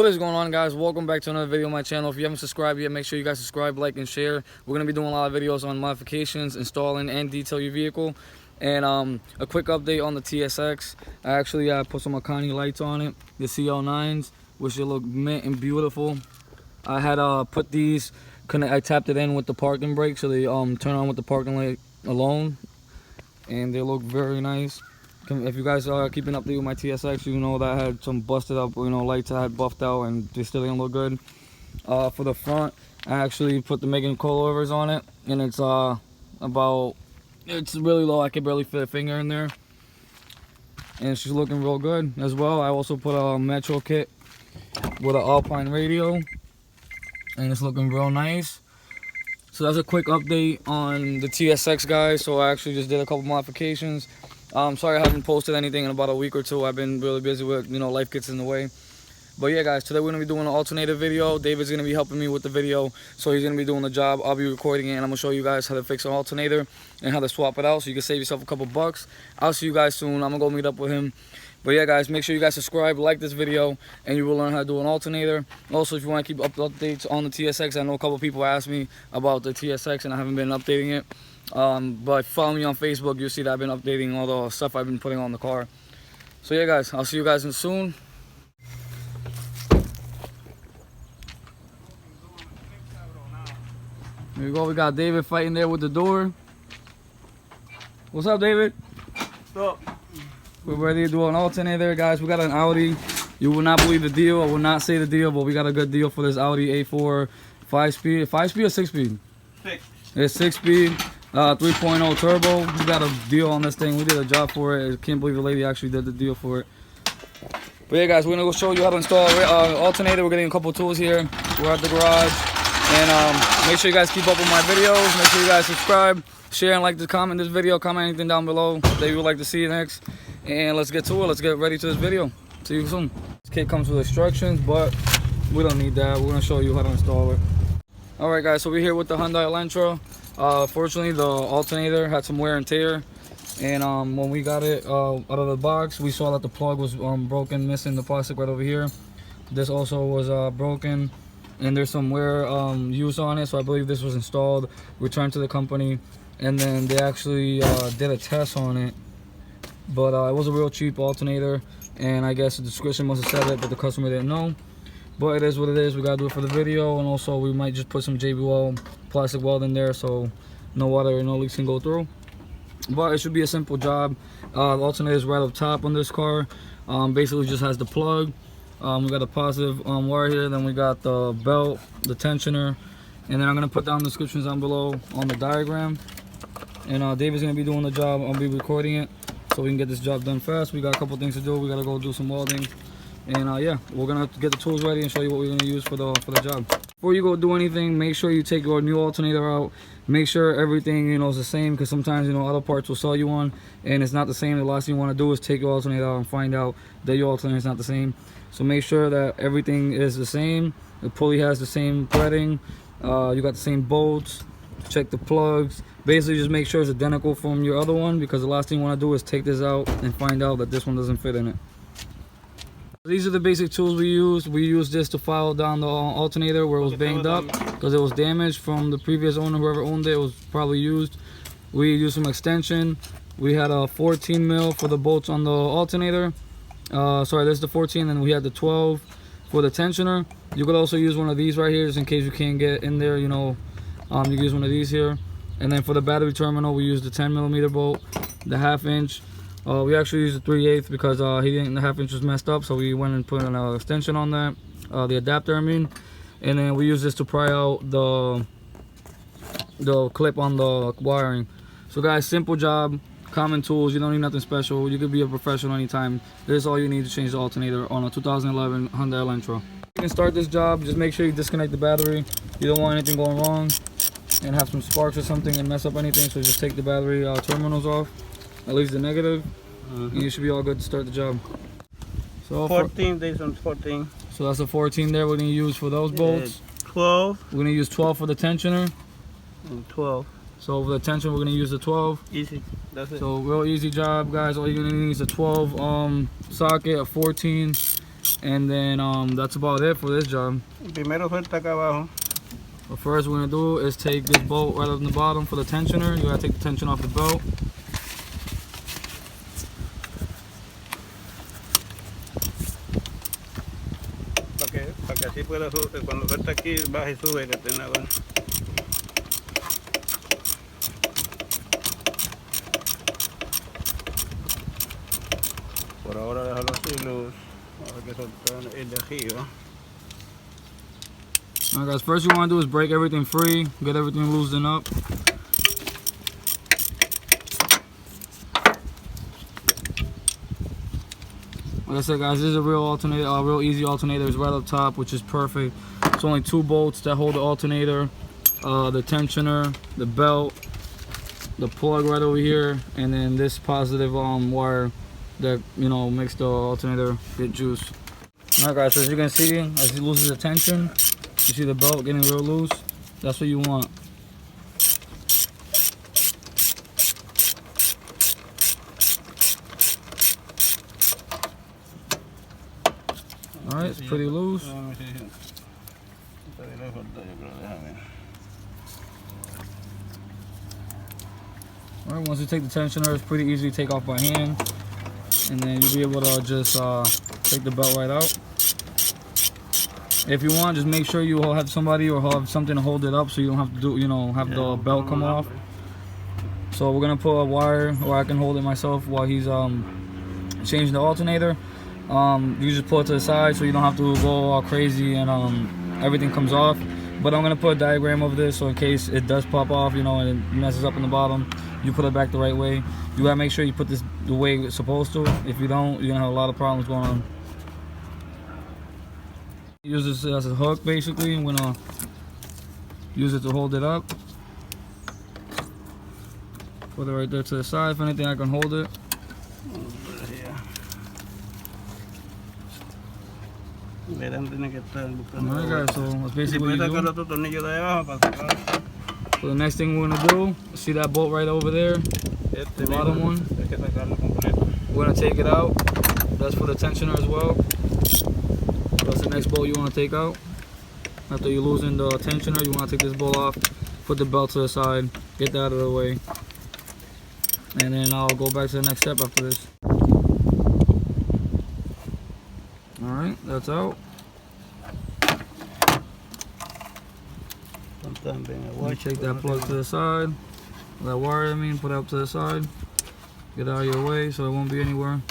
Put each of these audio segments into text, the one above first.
What is going on, guys? Welcome back to another video on my channel. If you haven't subscribed yet, make sure you guys subscribe, like, and share. We're going to be doing a lot of videos on modifications, installing, and detail your vehicle. And a quick update on the TSX. I actually put some Akani lights on it, the CL9s, which should look mint and beautiful. I had put these, I tapped it in with the parking brake, so they turn on with the parking light alone, and they look very nice. If you guys are keeping up to date with my TSX, you know that I had some busted up, lights I had buffed out, and they still didn't look good. For the front, I actually put the Megan coilovers on it, and it's it's really low. I can barely fit a finger in there, and she's looking real good as well. I also put a Metro kit with an Alpine radio, and it's looking real nice. So that's a quick update on the TSX, guys. So I actually just did a couple modifications. Sorry I haven't posted anything in about a week or two. I've been really busy with, life gets in the way. But yeah, guys, today we're going to be doing an alternator video. David's going to be helping me with the video, so he's going to be doing the job. I'll be recording it, and I'm going to show you guys how to fix an alternator and how to swap it out so you can save yourself a couple bucks. I'll see you guys soon. I'm going to go meet up with him. But yeah, guys, make sure you guys subscribe, like this video, and you will learn how to do an alternator. Also, if you want to keep updates on the TSX, I know a couple people asked me about the TSX, and I haven't been updating it. But follow me on Facebook, you'll see that I've been updating all the stuff I've been putting on the car. So yeah, guys, I'll see you guys soon. Here we go. We got David fighting there with the door. What's up, David? What's up? We're ready to do an alternator, guys. We got an Audi. You will not believe the deal. I will not say the deal, but we got a good deal for this Audi A4 5-speed. 5-speed or 6-speed? 6. It's 6-speed, 3.0 turbo. We got a deal on this thing. We did a job for it. I can't believe the lady actually did the deal for it. But yeah, guys, we're gonna go show you how to install an alternator. We're getting a couple tools here. We're at the garage, and make sure you guys keep up with my videos. Make sure you guys subscribe, share, and like to comment this video. Comment anything down below that you would like to see next. And let's get to it. Let's get ready to this video. See you soon. This kit comes with instructions, but we don't need that. We're gonna show you how to install it. All right, guys, so we're here with the Hyundai Elantra. Fortunately, the alternator had some wear and tear, and when we got it out of the box, we saw that the plug was broken, missing the plastic right over here. This also was broken, and there's some wear use on it, so I believe this was installed, returned to the company, and then they actually did a test on it. But it was a real cheap alternator, and I guess the description must have said it, but the customer didn't know. But it is what it is. We gotta do it for the video, and also we might just put some JBL plastic weld in there so no water or no leaks can go through. But it should be a simple job. The alternator is right up top on this car. Basically just has the plug. We got a positive wire here, then we got the belt, the tensioner, and then I'm gonna put down the descriptions down below on the diagram. And David's gonna be doing the job. I'll be recording it so we can get this job done fast. We got a couple things to do. We gotta go do some welding. And yeah, we're gonna have to get the tools ready and show you what we're gonna use for the job. Before you go do anything, make sure you take your new alternator out. Make sure everything is the same, because sometimes other parts will sell you one and it's not the same. The last thing you want to do is take your alternator out and find out that your alternator is not the same. So make sure that everything is the same. The pulley has the same threading. You got the same bolts. Check the plugs. Basically, just make sure it's identical from your other one, because the last thing you want to do is take this out and find out that this one doesn't fit in it. These are the basic tools we used. We used this to file down the alternator where it was banged up because it was damaged from the previous owner. Whoever owned it, it was probably used. We used some extension. We had a 14 mil for the bolts on the alternator. Sorry, this is the 14, and we had the 12 for the tensioner. You could also use one of these right here just in case you can't get in there. You can use one of these here. And then for the battery terminal, we used the 10mm bolt, the 1/2 inch. We actually used the 3/8 because the 1/2 inch was messed up, so we went and put an extension on that, the adapter I mean. And then we used this to pry out the clip on the wiring. So guys, simple job, common tools. You don't need nothing special. You could be a professional anytime. This is all you need to change the alternator on a 2011 Hyundai Elantra. You can start this job. Just make sure you disconnect the battery. You don't want anything going wrong and have some sparks or something and mess up anything, so just take the battery terminals off, at least the negative, and you should be all good to start the job. So 14, this one's 14. So that's a 14 there we're going to use for those bolts. 12. We're going to use 12 for the tensioner. And 12. So for the tension, we're going to use the 12. Easy. That's it. So real easy job, guys. All you're going to need is a 12 socket, a 14, And then that's about it for this job. Primero suelta acá abajo. What first we're gonna do is take this bolt right up in the bottom for the tensioner. You gotta take the tension off the belt. Para que así pueda subir, cuando suelta aquí baja y sube el alternador. Por ahora déjalo así luz. Ahora que soltar el de arriba. Alright guys, first you wanna do is break everything free, get everything loosened up. Like I said guys, this is a real alternator, real easy alternator. It's right up top, which is perfect. It's only 2 bolts that hold the alternator, the tensioner, the belt, the plug right over here, and then this positive wire that, you know, makes the alternator get juice. Alright guys, so as you can see, as he loses the tension, you see the belt getting real loose. That's what you want. Alright, it's pretty loose. Alright, once you take the tensioner, it's pretty easy to take off by hand. And then you'll be able to just take the belt right out. If you want, just make sure you have somebody or have something to hold it up so you don't have to do, you know, have the belt come off. So we're gonna put a wire where I can hold it myself while he's changing the alternator. You just pull it to the side so you don't have to go all crazy and everything comes off. But I'm gonna put a diagram of this so in case it does pop off, you know, and it messes up in the bottom, you put it back the right way. You gotta make sure you put this the way it's supposed to. If you don't, you're gonna have a lot of problems going on. Use this as a hook basically. I'm gonna use it to hold it up. Put it right there to the side. If anything, I can hold it. Alright guys, so that's basically what you do. So the next thing we're gonna do, see that bolt right over there, the bottom one. We're gonna take it out. That's for the tensioner as well. That's the next bolt you want to take out. After you're losing the tensioner, you want to take this bolt off, put the belt to the side, get that out of the way. And then I'll go back to the next step after this. Alright, that's out. Take that plug to the side. That wire, put it up to the side. Get out of your way so it won't be anywhere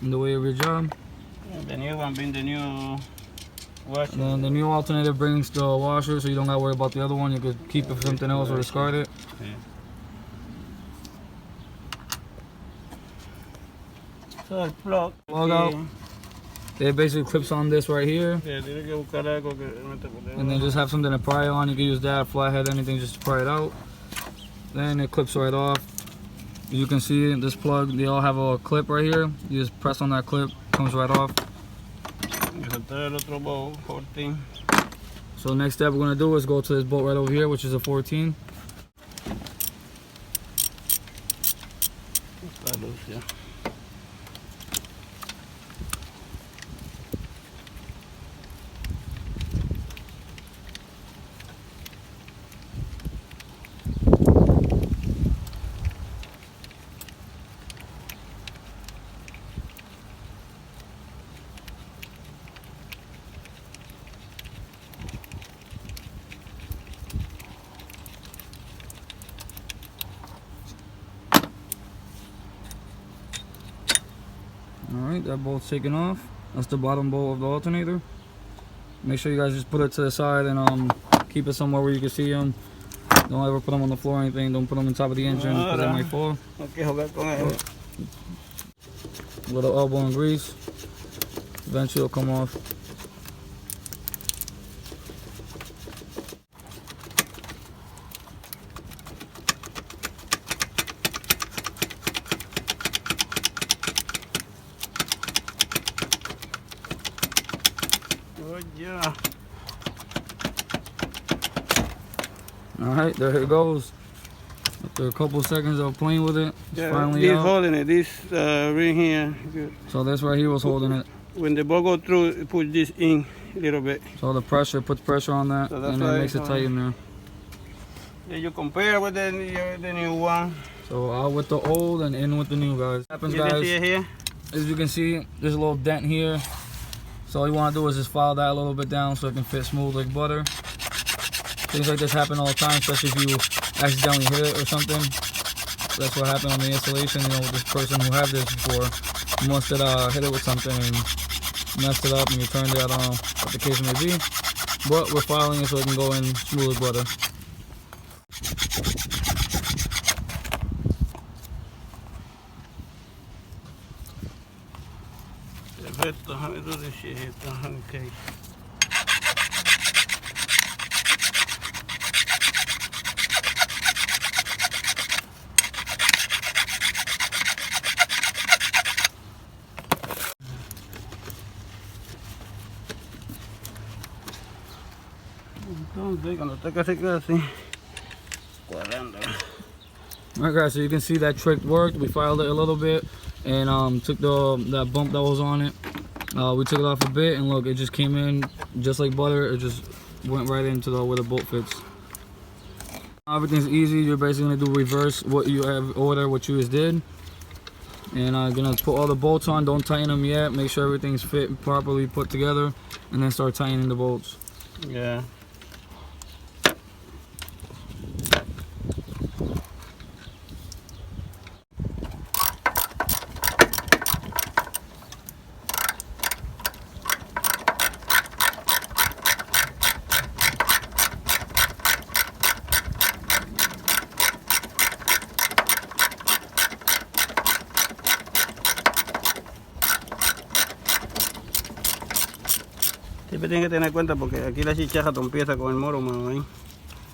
in the way of your job. The new one being the new washer. And then the new alternator brings the washer so you don't gotta worry about the other one. You could keep it for something else or discard it. Yeah. So the plug out. It basically clips on this right here. And then just have something to pry on. You can use that, flathead, anything just to pry it out. Then it clips right off. As you can see, this plug, they all have a clip right here. You just press on that clip, comes right off. So next step we're gonna do is go to this bolt right over here, which is a 14. Alright, that bolt's taken off. That's the bottom bolt of the alternator. Make sure you guys just put it to the side and keep it somewhere where you can see them. Don't ever put them on the floor or anything. Don't put them on top of the engine because they might fall. A little elbow and grease. Eventually it'll come off. Yeah. Alright, there it goes. After a couple seconds of playing with it, it's finally he's out. holding it. This ring here. Good. So this right here was holding it. when the ball go through, push this in a little bit. So the pressure puts pressure on that, So that's and it why makes it tight in there. Then you compare with the new one. So out with the old and in with the new, guys. What happens, You can guys? see it here. As you can see, there's a little dent here. So all you want to do is just file that a little bit down so it can fit smooth like butter. Things like this happen all the time, especially if you accidentally hit it or something. That's what happened on the installation. You know, this person who had this before must have hit it with something and messed it up, and you turned it, I don't know what the case may be. But we're filing it so it can go in smooth like butter. Perfecto, déjame do this shit here. Okay. Entonces, cuando está casi cuadrando. Alright, guys, so you can see that trick worked. We filed it a little bit and took that bump that was on it. We took it off a bit, and look, it just came in just like butter. It just went right into where the bolt fits. Everything's easy. You're basically gonna do reverse what you have ordered, what you just did, and I'm gonna put all the bolts on. Don't tighten them yet. Make sure everything's fit properly put together, and then start tightening the bolts. Yeah. Siempre tienes que tener en cuenta porque aquí la chicharra empieza con el moro, mano, ahí.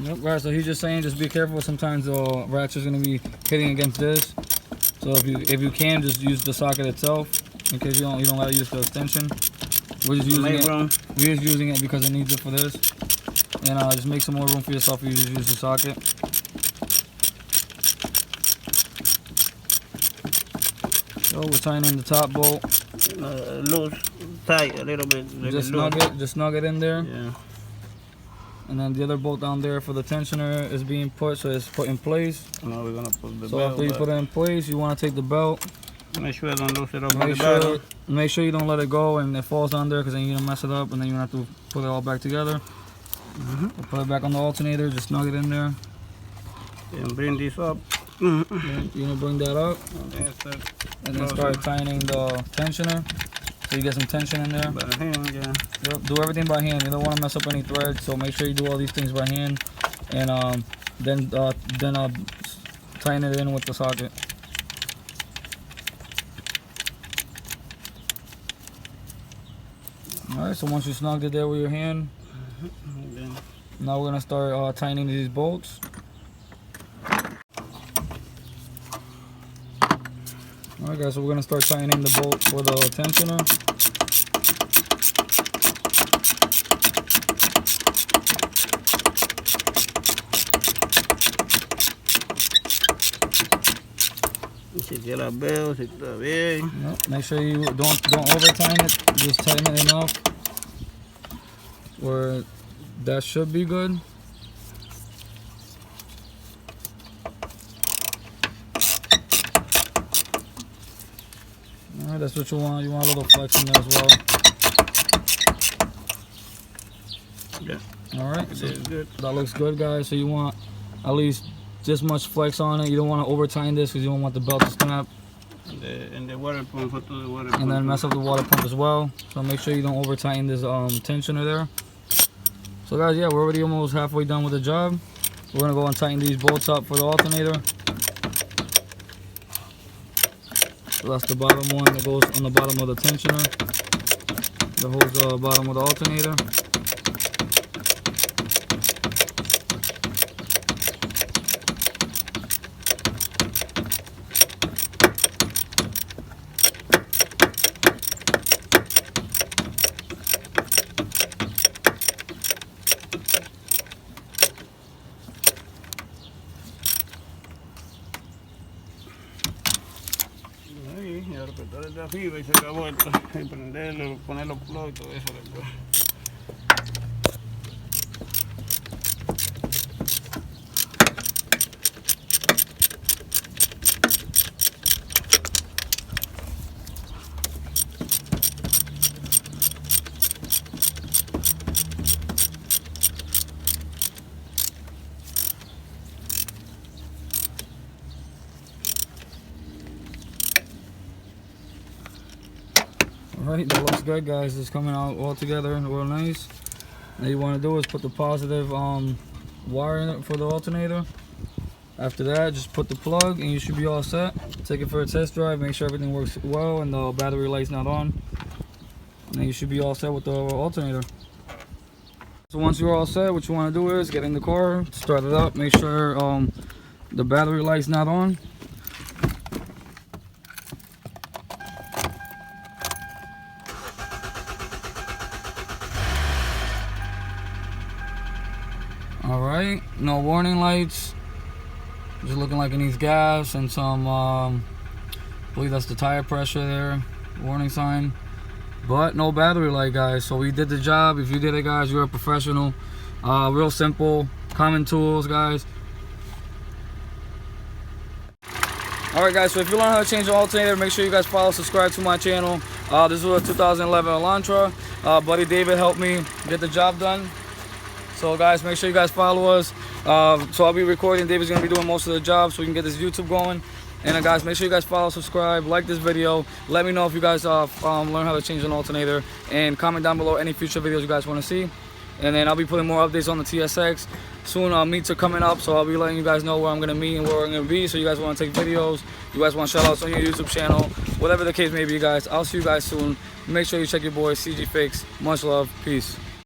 Yep, right, so he's just saying just be careful. Sometimes the ratchet's going to be hitting against this. So if you can, just use the socket itself in case you don't gotta use the extension. We're just using it because it needs it for this. And just make some more room for yourself if you just use the socket. So we're tightening the top bolt. Loose, tight a little bit. Just snug it in there. Yeah. And then the other bolt down there for the tensioner is being put, so it's put in place. Now we're gonna put the so belt. After you put it in place, you want to take the belt. Make sure I don't lose it up on the bottom. Make sure you don't let it go and it falls on there, because then you're gonna mess it up and then you're gonna have to put it all back together. So put it back on the alternator, just snug it in there. And bring this up. You're gonna bring that up and then start tightening the tensioner. So you get some tension in there. By hand, yeah. Yep, do everything by hand. You don't want to mess up any threads, so make sure you do all these things by hand, and then tighten it in with the socket. All right. So once you snugged it there with your hand, now we're gonna start tightening these bolts. Alright, guys, so we're gonna start tightening the bolt for the tensioner. Yep, make sure you don't over tighten it, just tighten it enough where that should be good. Alright, that's what you want. You want a little flex in there as well. Yeah. Alright, so good. That looks good, guys. So you want at least this much flex on it. You don't want to over tighten this because you don't want the belt to snap. And the water pump, to the water pump. And then mess up the water pump as well. So make sure you don't over tighten this tensioner there. So guys, yeah, we're already almost halfway done with the job. We're gonna go and tighten these bolts up for the alternator. So that's the bottom one that goes on the bottom of the tensioner. That holds the bottom of the alternator. señor, apretar desde arriba y se acabó esto. Y prenderlo, poner los plugs y todo eso después. Alright, that looks good, guys. It's coming out all together and real nice. Now you want to do is put the positive wire in it for the alternator. After that, just put the plug and you should be all set. Take it for a test drive, make sure everything works well and the battery light's not on. And then you should be all set with the alternator. So once you're all set, what you want to do is get in the car, start it up, make sure the battery light's not on. Alright, no warning lights. Just looking like it needs gas and some, I believe that's the tire pressure there, warning sign. But no battery light, guys. So we did the job. If you did it, guys, you're a professional. Real simple, common tools, guys. Alright, guys, so if you learn how to change the alternator, make sure you guys follow, subscribe to my channel. This was a 2011 Elantra. Buddy David helped me get the job done. So guys, make sure you guys follow us. So I'll be recording. David's gonna be doing most of the job so we can get this YouTube going. And guys, make sure you guys follow, subscribe, like this video. Let me know if you guys learn how to change an alternator, and comment down below any future videos you guys want to see. And then I'll be putting more updates on the TSX soon. Meets are coming up, so I'll be letting you guys know where I'm gonna meet and where I'm gonna be. So you guys want to take videos, you guys want shout outs on your YouTube channel, whatever the case may be, guys. I'll see you guys soon. Make sure you check your boy CGFIX. Much love, peace.